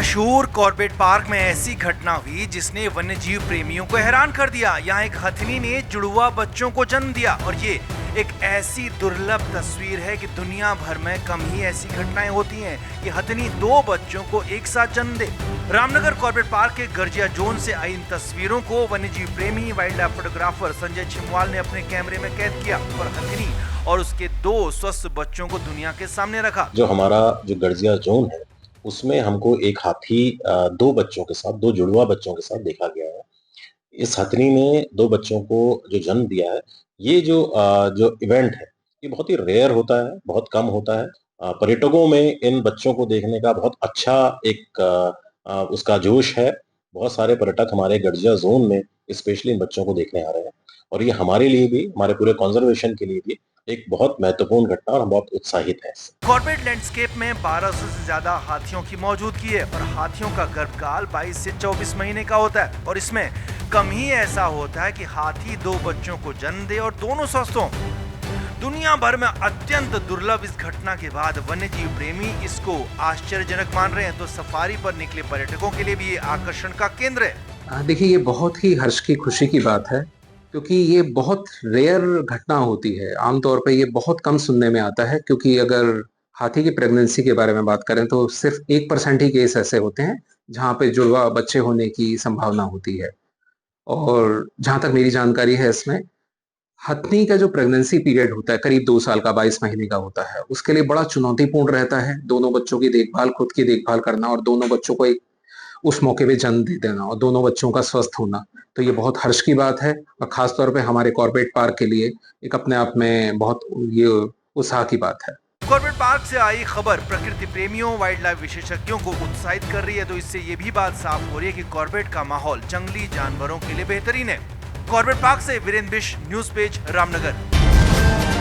मशहूर Corbett park में ऐसी घटना हुई जिसने वन्यजीव प्रेमियों को हैरान कर दिया। यहाँ एक हथनी ने जुड़वा बच्चों को जन्म दिया और ये एक ऐसी दुर्लभ तस्वीर है कि दुनिया भर में कम ही ऐसी घटनाएं होती हैं कि हथनी दो बच्चों को एक साथ जन्म दे। रामनगर कॉर्बेट पार्क के गर्जिया जोन से आई इन तस्वीरों को वन्यजीव प्रेमी वाइल्ड लाइफ फोटोग्राफर संजय छिमवाल ने अपने कैमरे में कैद किया और हथनी और उसके दो स्वस्थ बच्चों को दुनिया के सामने रखा। जो हमारा जो गर्जिया जोन है उसमें हमको एक हाथी दो बच्चों के साथ, दो जुड़वा बच्चों के साथ देखा गया है। इस हथनी ने दो बच्चों को जो जन्म दिया है, ये जो इवेंट है ये बहुत ही रेयर होता है, बहुत कम होता है। पर्यटकों में इन बच्चों को देखने का बहुत अच्छा एक उसका जोश है। बहुत सारे पर्यटक हमारे गर्जिया जोन में स्पेशली इन बच्चों को देखने आ रहे हैं और ये हमारे लिए भी, हमारे पूरे कंजर्वेशन के लिए भी एक बहुत महत्वपूर्ण घटना और हम बहुत उत्साहित हैं। कॉर्बेट लैंडस्केप में 1200 से ज्यादा हाथियों की मौजूदगी है और हाथियों का गर्भकाल 22 से 24 महीने का होता है और इसमें कम ही ऐसा होता है कि हाथी दो बच्चों को जन्म दे और दोनों स्वस्थ हों। दुनिया भर में अत्यंत दुर्लभ इस घटना के बाद वन्यजीव प्रेमी इसको आश्चर्यजनक मान रहे हैं, तो सफारी पर निकले पर्यटकों के लिए भी ये आकर्षण का केंद्र है। देखिए, ये बहुत ही हर्ष की खुशी की बात है क्योंकि ये बहुत रेयर घटना होती है। आमतौर पे ये बहुत कम सुनने में आता है क्योंकि अगर हाथी की प्रेगनेंसी के बारे में बात करें तो सिर्फ 1% ही केस ऐसे होते हैं जहाँ पे जुड़वा बच्चे होने की संभावना होती है। और जहाँ तक मेरी जानकारी है, इसमें हथनी का जो प्रेगनेंसी पीरियड होता है करीब 2 साल का, 22 महीने का होता है। उसके लिए बड़ा चुनौतीपूर्ण रहता है दोनों बच्चों की देखभाल, खुद की देखभाल करना और दोनों बच्चों को एक उस मौके पे जन्म दे देना और दोनों बच्चों का स्वस्थ होना। तो ये बहुत हर्ष की बात है और खास तौर पे हमारे कॉर्बेट पार्क के लिए एक अपने आप में बहुत ये उत्साह की बात है। कॉर्बेट पार्क से आई खबर प्रकृति प्रेमियों, वाइल्ड लाइफ विशेषज्ञों को उत्साहित कर रही है, तो इससे ये भी बात साफ हो रही है कि कॉर्बेट का माहौल जंगली जानवरों के लिए बेहतरीन है। कॉर्बेट पार्क से वीरेंद्र बिश, न्यूज पेज, रामनगर।